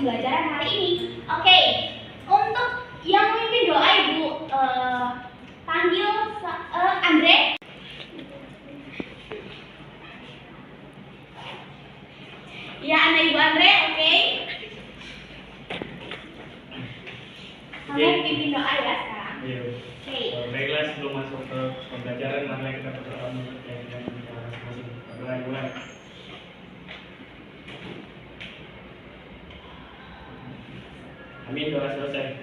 pembelajaran hari ini. Oke, untuk yang memimpin doa Ibu panggil Andre. Ya, anak Ibu Andre, oke. Kamu pimpin doa ya sekarang. Iya. Oke. Baiklah, sebelum masuk ke pembelajaran, mari kita berdoa menurut keyakinan kita masing-masing. Mulai. Amin, doa selesai.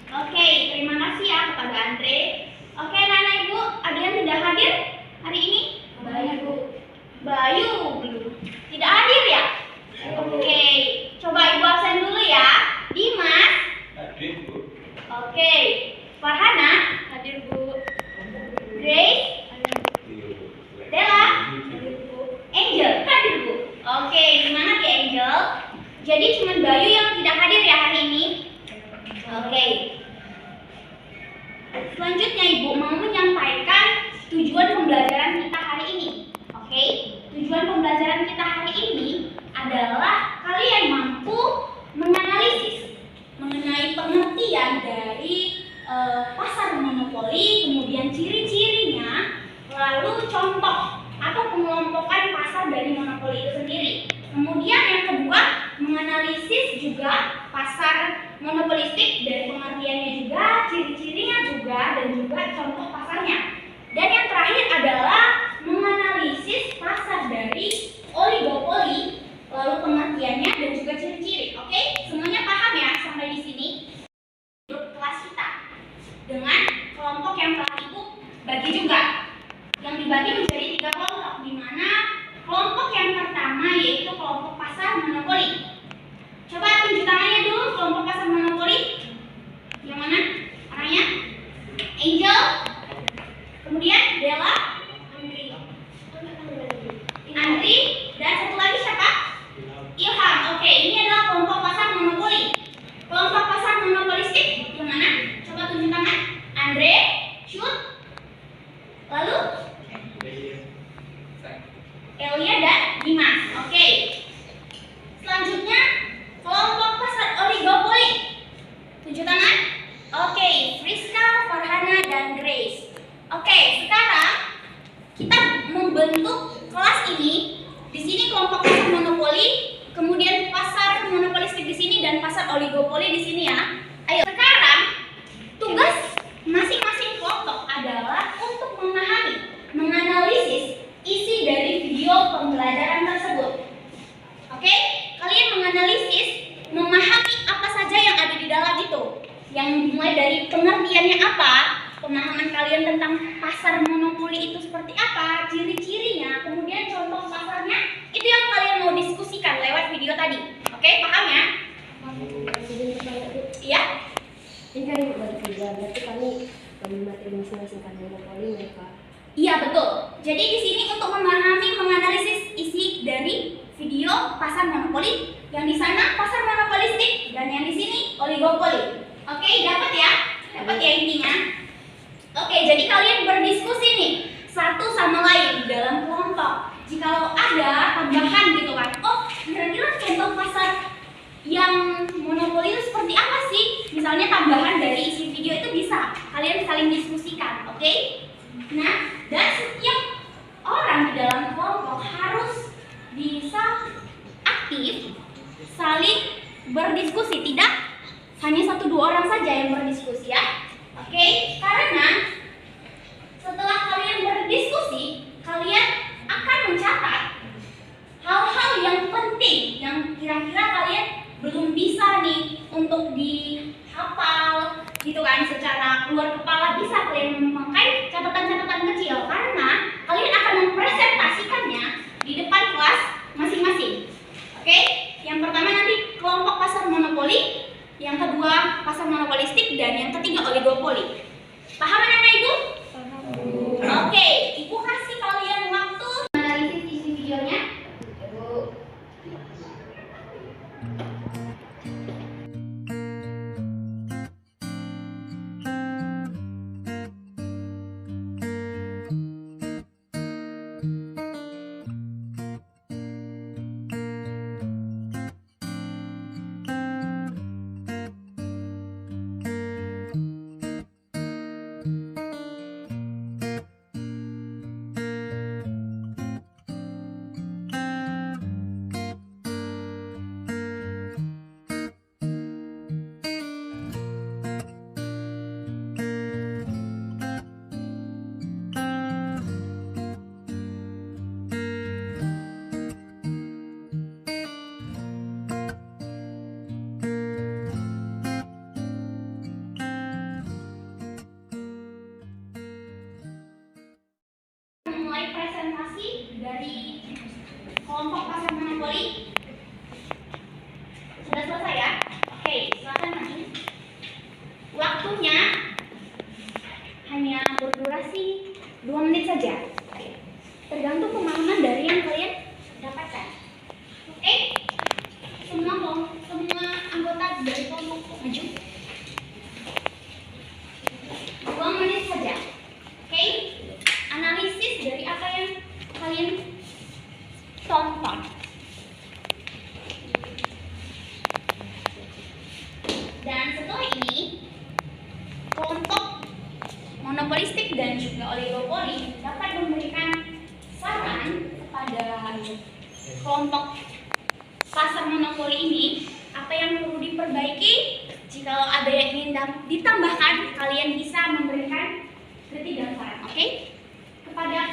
Oke, terima kasih ya kepada Andre. Oke, Nana Ibu, ada yang tidak hadir hari ini? Bayu belum. Tidak hadir ya? Oke, coba Ibu absen dulu ya. Dimas? Hadir, Bu. Oke. Farhana? Hadir, Bu. Grace? Della? Angel? Hadir, Bu. Oke, semangat ya Angel. Jadi cuma Bayu yang tidak hadir ya hari ini? Oke. Selanjutnya Ibu mau menyampaikan tujuan pembelajaran kita hari ini. Oke, tujuan pembelajaran kita hari ini adalah kalian mampu menganalisis mengenai pengertian dari pasar monopoli, kemudian ciri-cirinya, lalu contoh atau pengelompokan pasar dari monopoli itu sendiri. Kemudian yang kedua, menganalisis juga pasar monopolistik dan pengertiannya juga, ciri-cirinya juga, dan juga contoh pasarnya. Dan yang terakhir adalah menganalisis pasar dari oligopoli, lalu pengertiannya dan juga ciri-ciri. Oke, semuanya paham ya sampai di sini? Grup kelas kita dengan kelompok yang telah Ibu bagi juga, yang dibagi menjadi 3 kelompok, di mana kelompok yang pertama yaitu kelompok pasar monopoli. Coba tunjuk tangannya dulu, kelompok pasar monopoli. Yang mana? Orangnya? Angel. Kemudian Della, Andri, dan satu lagi siapa? Ilham. Oke, ini adalah kelompok pasar monopoli. Kelompok pasar monopolistik yang mana? Coba tunjuk tangan. Andre, Shoot, lalu Elia dan Dimas. Oke. Selanjutnya kelompok pasar oligopoli. Tunjuk tangan. Oke, Friska, Farhana, dan Grace. Oke, sekarang kita membentuk kelas ini. Di sini kelompok pasar monopoli, kemudian pasar monopolistik di sini dan pasar oligopoli di sini ya. Ayo, sekarang tugas masing-masing kelompok adalah untuk memahami, menganalisis isi dari video pembelajaran tersebut. Oke, kalian menganalisis, memahami apa saja yang ada di dalam itu. Yang dimulai dari pengertiannya apa, pemahaman kalian tentang pasar monopoli itu seperti apa, ciri-cirinya, kemudian contoh pasarnya, itu yang kalian mau diskusikan lewat video tadi. Oke, paham ya? Iya? Ini kan berarti kami materi masing-masing kan monopoli ya, Kak. Iya, betul. Jadi di sini untuk memahami, menganalisis isi dari video pasar monopoli, yang di sana pasar monopolistik dan yang di sini oligopoli. Oke, dapat ya? Dapat ya intinya? Oke, jadi kalian berdiskusi nih satu sama lain di dalam kelompok. Jikalau ada tambahan gitu kan, oh kira-kira contoh pasar yang monopoli itu seperti apa sih? Misalnya tambahan dari isi video itu bisa kalian saling diskusikan, oke? Nah, dan setiap orang di dalam kelompok harus bisa aktif saling berdiskusi, tidak hanya 1-2 orang saja yang berdiskusi ya. Oke, karena setelah kalian berdiskusi, kalian akan mencatat hal-hal yang penting yang kira-kira kalian belum bisa nih untuk dihafal gitu kan, secara keluar kepala bisa kalian memakai catatan-catatan kecil karena kalian akan mempresentasikannya di depan kelas masing-masing. Oke, yang pertama nanti kelompok pasar monopoli, yang kedua pasar monopolistik, dan yang ketiga oligopoli. Paham anak-anak Ibu? Oke, Ibu kasih kalian waktu analisis isi videonya. kelompok pasar monopoli sudah selesai ya? Oke, silakan maju. Waktunya hanya berdurasi 2 menit saja. Tergantung pemahaman dari yang kalian dapatkan. Oke? Semua anggota dari kelompok maju. 2 menit saja. Oke? Analisis dari apa yang kalian tonton. Dan setelah ini, kelompok monopolistik dan juga oligopoli dapat memberikan saran kepada kelompok pasar monopoli ini apa yang perlu diperbaiki. Jika ada yang ingin ditambahkan, kalian bisa memberikan kritik dan saran. Oke? Kepada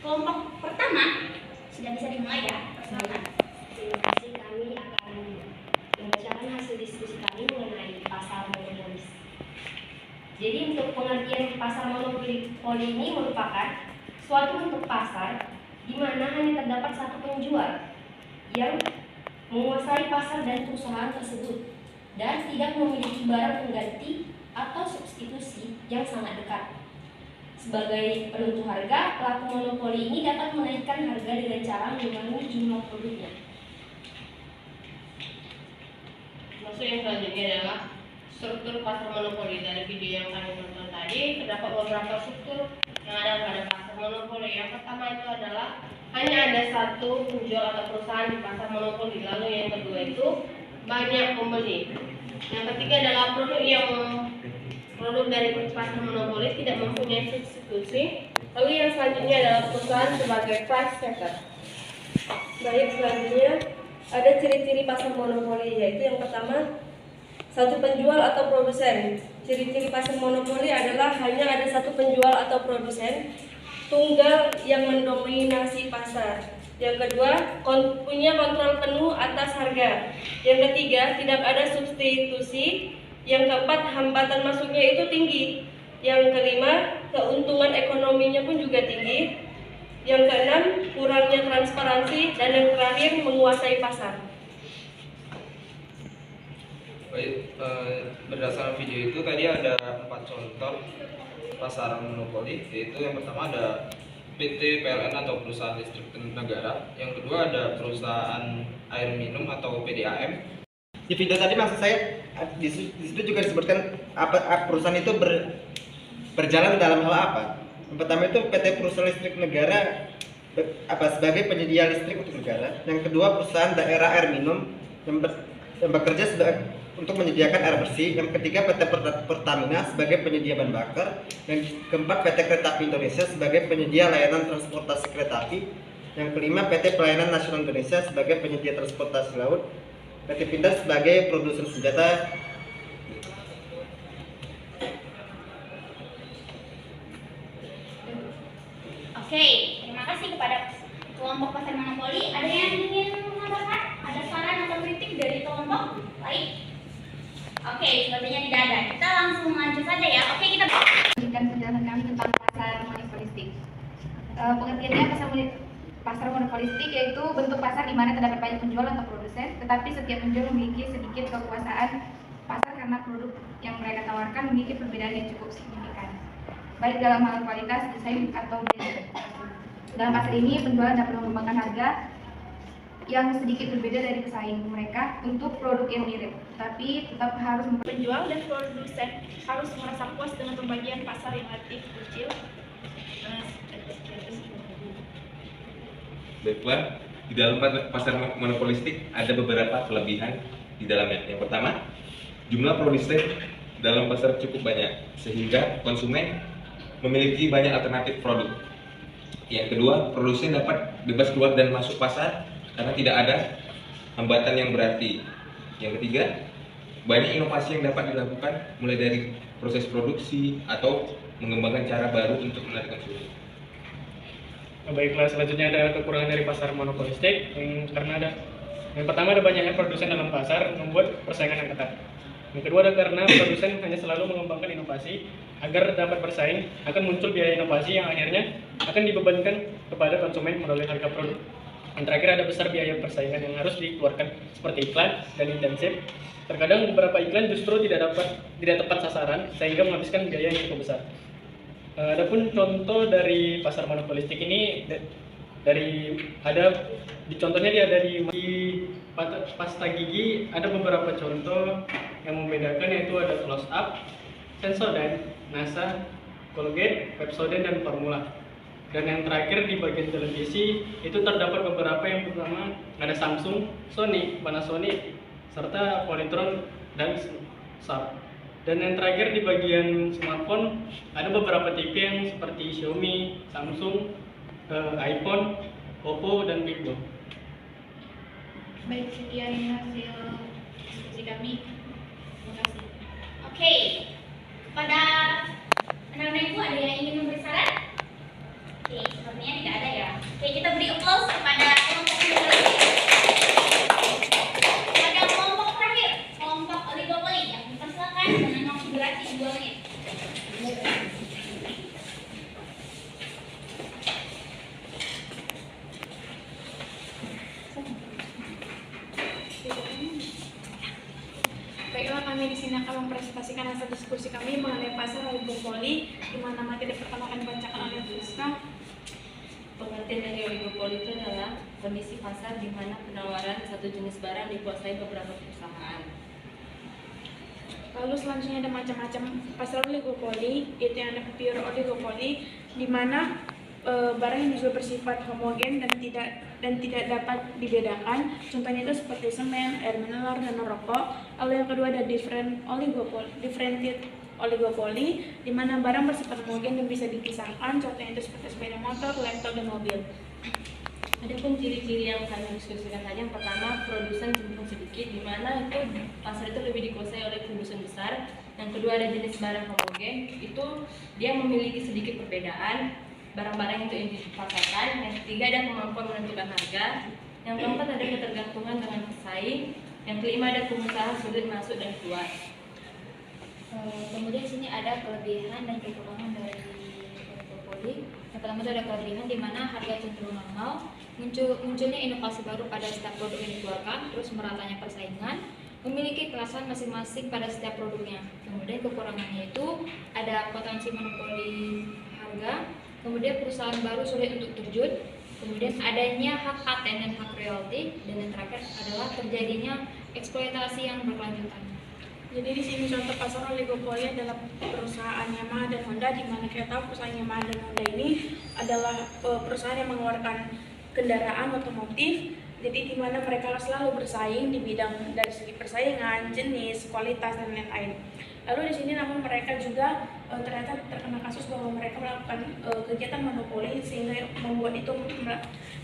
kelompok pertama sudah bisa dimulai ya. Silakan. Terima kasih, kami akan membacakan hasil diskusi kami mengenai pasar monopolis. Jadi untuk pengertian pasar monopoli ini merupakan suatu bentuk pasar di mana hanya terdapat satu penjual yang menguasai pasar dan perusahaan tersebut dan tidak memiliki barang pengganti atau substitusi yang sangat dekat. Sebagai penentu harga, pelaku monopoli ini dapat menaikkan harga dengan cara mengurangi jumlah produknya. Maksud yang selanjutnya adalah struktur pasar monopoli. Dari video yang kami tonton tadi, terdapat beberapa struktur yang ada pada pasar monopoli. Yang pertama itu adalah hanya ada satu penjual atau perusahaan di pasar monopoli. Lalu yang kedua itu banyak pembeli. Yang ketiga adalah produk dari pasar monopoli tidak mempunyai substitusi. Lalu yang selanjutnya adalah perusahaan sebagai price setter. Baik, selanjutnya ada ciri-ciri pasar monopoli, yaitu yang pertama, satu penjual atau produsen. Ciri-ciri pasar monopoli adalah hanya ada satu penjual atau produsen tunggal yang mendominasi pasar. Yang kedua, punya kontrol penuh atas harga. Yang ketiga, tidak ada substitusi. Yang keempat, hambatan masuknya itu tinggi. Yang kelima, keuntungan ekonominya pun juga tinggi. Yang keenam, kurangnya transparansi. Dan yang terakhir, menguasai pasar. Baik, berdasarkan video itu tadi ada 4 contoh pasar monopoli, yaitu yang pertama ada PT PLN atau perusahaan listrik negara, yang kedua ada perusahaan air minum atau PDAM. Di video tadi maksud saya di situ juga disebutkan apa perusahaan itu berjalan dalam hal apa. Yang pertama itu PT Perusahaan Listrik Negara sebagai penyedia listrik untuk negara. Yang kedua perusahaan daerah air minum yang bekerja untuk menyediakan air bersih. Yang ketiga PT Pertamina sebagai penyedia bahan bakar. Yang keempat PT Kereta Api Indonesia sebagai penyedia layanan transportasi kereta api. Yang kelima PT Pelayanan Nasional Indonesia sebagai penyedia transportasi laut. PT Pindad sebagai produsen senjata. Oke, terima kasih kepada kelompok pasar monopoli. Ada yang ingin menambahkan? Ada saran atau kritik dari kelompok lain? Oke, sepertinya tidak ada. Kita langsung lanjut saja ya. Oke, kita lanjutkan penjelasan kami tentang pasar monopolistik. Pengertiannya pasar monopolistik yaitu bentuk pasar di mana terdapat banyak penjual atau produsen, tetapi setiap penjual memiliki sedikit kekuasaan pasar karena produk yang mereka tawarkan memiliki perbedaan yang cukup signifikan, baik dalam hal kualitas, desain, atau brand. Dalam pasar ini, penjualan dapat mengembangkan harga yang sedikit berbeda dari pesaing mereka untuk produk yang mirip, tapi tetap harus penjual dan produsen harus merasa puas dengan pembagian pasar yang relatif kecil. Baiklah, di dalam pasar monopolistik ada beberapa kelebihan di dalamnya. Yang pertama, jumlah produsen dalam pasar cukup banyak sehingga konsumen memiliki banyak alternatif produk. Yang kedua, produsen dapat bebas keluar dan masuk pasar karena tidak ada hambatan yang berarti. Yang ketiga, banyak inovasi yang dapat dilakukan mulai dari proses produksi atau mengembangkan cara baru untuk menarik konsumen. Baiklah, selanjutnya ada kekurangan dari pasar monopolistik yang pertama ada banyaknya produsen dalam pasar membuat persaingan yang ketat. Yang kedua ada karena produsen hanya selalu mengembangkan inovasi agar dapat bersaing, akan muncul biaya inovasi yang akhirnya akan dibebankan kepada konsumen melalui harga produk. Yang terakhir ada besar biaya persaingan yang harus dikeluarkan seperti iklan dan intensif. Terkadang beberapa iklan justru tidak tepat sasaran sehingga menghabiskan biaya yang cukup besar. Adapun contoh dari pasar monopolistik ini contohnya dia ada di pasta gigi, ada beberapa contoh yang membedakan, yaitu ada Close Up, Sensodyne, NASA, Colgate, Pepsodent, dan Formula. Dan yang terakhir di bagian televisi itu terdapat beberapa, yang pertama ada Samsung, Sony, Panasonic, serta Polytron dan Sharp. Dan yang terakhir di bagian smartphone ada beberapa TV yang seperti Xiaomi, Samsung, iPhone, Oppo, dan Vivo. Baik, sekian hasil diskusi kami. Terima kasih. Oke, pada anak-anak ibu ada yang ingin memberi saran? Oke, sepertinya tidak ada ya. Oke, kita beri applause kepada kelompok terakhir. Pada kelompok terakhir, kelompok oligopoli, yang dipersilakan dengan durasi 2 menit. Baiklah, kami di sini akan mempresentasikan hasil diskusi kami mengenai pasar oligopoli, di mana materi pertama akan dibacakan oleh Friska. Pengertian dari oligopoli itu adalah kondisi pasar di mana penawaran satu jenis barang dikuasai beberapa perusahaan. Lalu selanjutnya ada macam-macam pasar oligopoli, yaitu yang ada pure oligopoli, di mana barang yang dijual bersifat homogen dan tidak dapat dibedakan. Contohnya itu seperti semen, air mineral, dan rokok. Lalu yang kedua ada differentiated oligopoli, di mana barang bersifat homogen dan bisa dipisahkan. Contohnya itu seperti sepeda motor, laptop, dan mobil. Adapun ciri-ciri yang kami diskusikan tadi, yang pertama produsen cenderung sedikit, di mana itu pasar itu lebih dikuasai oleh produsen besar. Yang kedua ada jenis barang homogen, itu dia memiliki sedikit perbedaan barang-barang itu yang dipasarkan. Yang ketiga ada kemampuan menentukan harga. Yang keempat ada ketergantungan dengan pesaing. Yang kelima ada pengusaha sulit masuk dan keluar. Kemudian di sini ada kelebihan dan kekurangan dari oligopoli. Yang pertama itu ada kelebihan di mana harga cenderung normal, munculnya inovasi baru pada setiap produk yang dikeluarkan, terus meratanya persaingan, memiliki kelasan masing-masing pada setiap produknya. Kemudian kekurangannya itu ada potensi monopoli harga, kemudian perusahaan baru sulit untuk terjun, kemudian adanya hak paten dan hak royalti, dan yang terakhir adalah terjadinya eksploitasi yang berkelanjutan. Jadi di sini contoh pasar oligopoli adalah perusahaan Yamaha dan Honda, di mana kita tahu perusahaan Yamaha dan Honda ini adalah perusahaan yang mengeluarkan kendaraan otomotif. Jadi di mana mereka selalu bersaing di bidang dari segi persaingan, jenis, kualitas, dan lain-lain. Lalu di sini namun mereka juga ternyata terkena kasus bahwa mereka melakukan kegiatan monopoli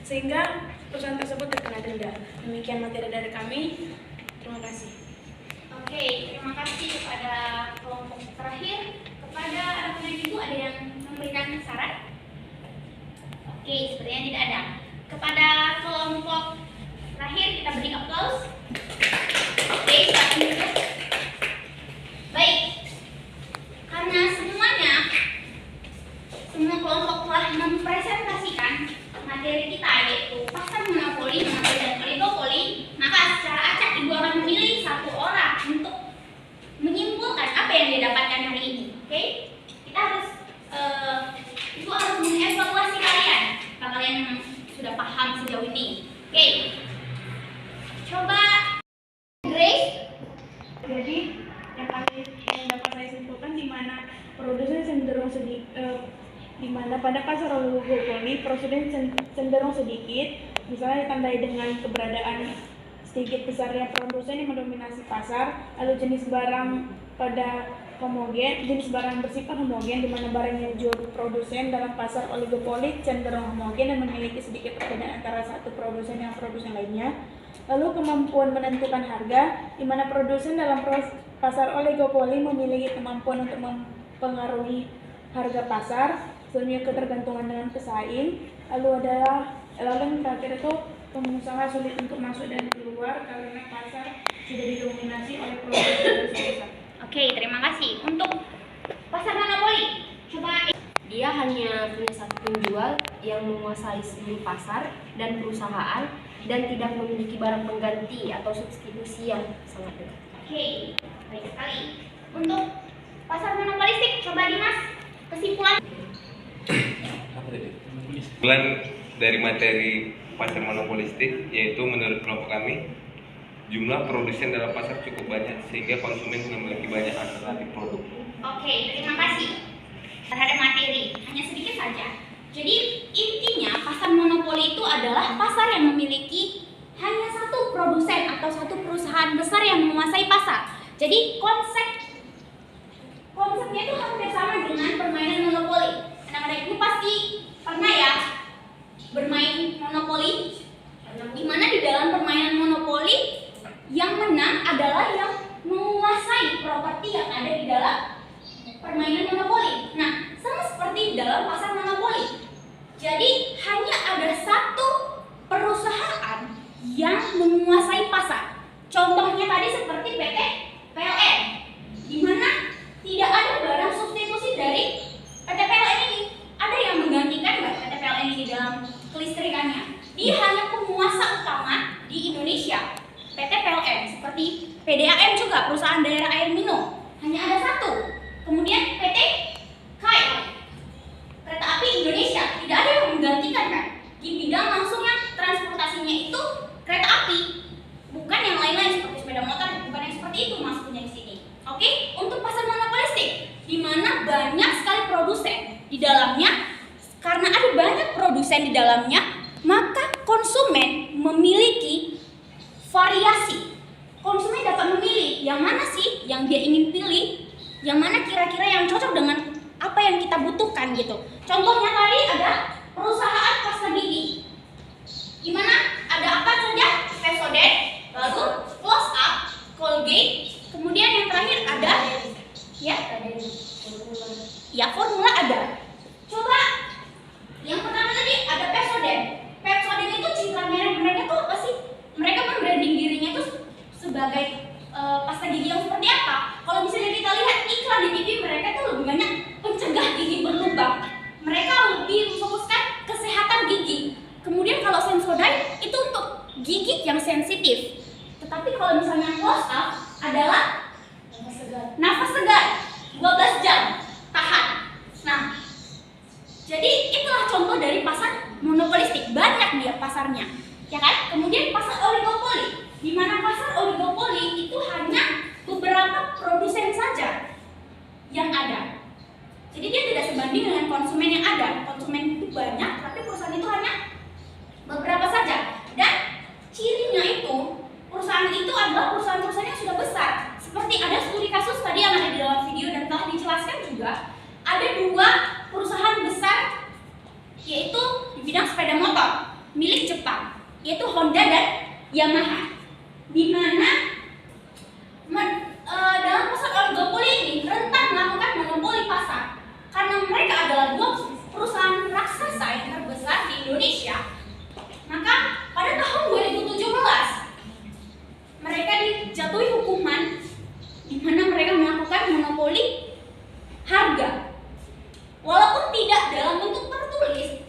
sehingga perusahaan tersebut terkena denda. Demikian materi dari kami. Terima kasih. Oke, terima kasih kepada kelompok terakhir. Kepada anak-anak ibu ada yang memberikan saran? Oke, sepertinya tidak ada. Kepada kelompok terakhir kita beri applause. Oke, silakan duduk. Baik, karena semua kelompok telah mempresentasikan materi kita, yaitu pasar monopoli, monopoli, dan oligopoli, maka secara acak ibu akan memilih satu orang untuk menyimpulkan apa yang didapatkan hari ini. Oke, kita harus ibu harus mengevaluasi kalian kalau kalian sudah paham sejauh ini. Oke, coba Grace. Jadi yang dapat saya simpulkan, di mana produsen cenderung di mana pada pasar oligopoli produsen cenderung sedikit, misalnya ditandai dengan keberadaan sedikit besarnya produsen yang mendominasi pasar. Lalu jenis barang bersifat homogen, di mana barang yang dijual produsen dalam pasar oligopoli cenderung homogen dan memiliki sedikit perbedaan antara satu produsen dengan produsen lainnya. Lalu kemampuan menentukan harga, di mana produsen dalam pasar oligopoli memiliki kemampuan untuk mempengaruhi harga pasar, selanjutnya ketergantungan dengan pesaing. Lalu yang terakhir itu pengusaha sulit untuk masuk dan keluar karena pasar sudah didominasi oleh produsen besar. Oke, terima kasih. Untuk pasar monopoli, coba Ia hanya punya satu penjual yang menguasai seluruh pasar dan perusahaan dan tidak memiliki barang pengganti atau substitusi yang sangat dekat. Oke, baik sekali. Untuk pasar monopolistik, coba Dimas, kesimpulan. Kesimpulan dari materi pasar monopolistik yaitu menurut kelompok kami, jumlah produsen dalam pasar cukup banyak sehingga konsumen memiliki banyak alternatif produk. Oke, terima kasih terhadap materi, hanya sedikit saja. Jadi intinya pasar monopoli itu adalah pasar yang memiliki hanya satu produsen atau satu perusahaan besar yang menguasai pasar. Jadi konsepnya itu hampir sama dengan permainan monopoli. Anak-anak itu pasti pernah ya bermain monopoli, di mana di dalam permainan monopoli yang menang adalah yang menguasai properti yang ada di dalam permainan monopoli. Nah, sama seperti dalam pasar monopoli. Jadi hanya ada satu perusahaan yang menguasai pasar. Contohnya tadi seperti PT PLN, di mana tidak ada barang substitusi dari PT PLN ini. Ada yang menggantikan nggak PT PLN ini dalam kelistrikannya? Dia hanya penguasa utama di Indonesia. PT PLN seperti PDAM juga, perusahaan daerah air minum, hanya ada satu. Kemudian PT KAI, Kereta Api Indonesia, tidak ada yang menggantikan kan? Di bidang langsung yang transportasinya itu kereta api, bukan yang lain-lain seperti sepeda motor, bukan yang seperti itu maksudnya di sini. Oke, untuk pasar monopolistik, di mana banyak sekali produsen di dalamnya, karena ada banyak produsen di dalamnya, maka konsumen memiliki variasi. Konsumen dapat memilih yang mana sih yang dia ingin pilih, yang mana kira-kira yang cocok dengan apa yang kita butuhkan gitu. Contohnya tadi ada perusahaan pasta gigi, di mana ada apa saja? Pepsodent, lalu Close Up, Colgate, kemudian yang terakhir ada ya formula ada. Coba yang pertama tadi ada Pepsodent. Pepsodent itu citra merek mereka tuh apa sih? Mereka membranding dirinya tuh sebagai pasta gigi yang seperti apa? Kalau misalnya kita lihat iklan di TV, mereka tuh lebih banyak pencegah gigi berlubang. Mereka lebih memfokuskan kesehatan gigi. Kemudian kalau Sensodyne itu untuk gigi yang sensitif. Tetapi kalau misalnya Close Up adalah nafas segar 12 jam tahan. Nah, jadi itulah contoh dari pasar monopolistik. Banyak dia pasarnya, ya kan? Kemudian pasar oligopoli, di mana pasar oligopoli itu hanya beberapa produsen saja yang ada. Jadi dia tidak sebanding dengan konsumen yang ada. Konsumen itu banyak, tapi perusahaan itu hanya beberapa saja. Dan cirinya itu, perusahaan itu adalah perusahaan-perusahaan yang sudah besar. Seperti ada studi kasus tadi yang ada di dalam video dan telah dijelaskan juga, ada dua perusahaan besar, yaitu di bidang sepeda motor milik Jepang, yaitu Honda dan Yamaha. Di mana dalam pasar oligopoli ini rentan melakukan monopoli pasar karena mereka adalah dua perusahaan raksasa yang terbesar di Indonesia. Maka pada tahun 2017 mereka dijatuhi hukuman di mana mereka melakukan monopoli harga, walaupun tidak dalam bentuk tertulis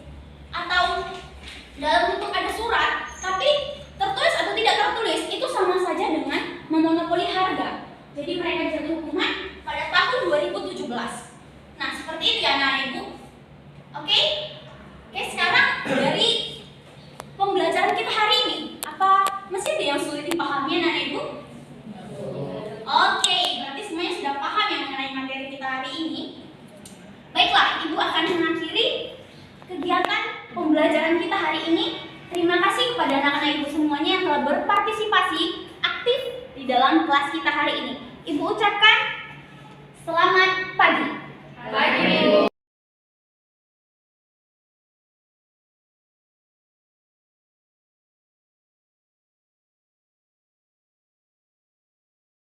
atau dalam bentuk ada surat, tapi tertulis atau tidak tertulis itu sama saja dengan memonopoli harga. Jadi mereka dijatuhi hukuman pada tahun 2017. Nah, seperti itu ya anak ibu. Oke, sekarang dari pembelajaran kita hari ini, apa masih ada yang sulit dipahami anak ibu? Oke, berarti semuanya sudah paham yang mengenai materi kita hari ini. Baiklah, ibu akan mengakhiri kegiatan pembelajaran kita hari ini. Terima kasih kepada anak-anak ibu semuanya yang telah berpartisipasi aktif di dalam kelas kita hari ini. Ibu ucapkan selamat pagi. Pagi, Ibu.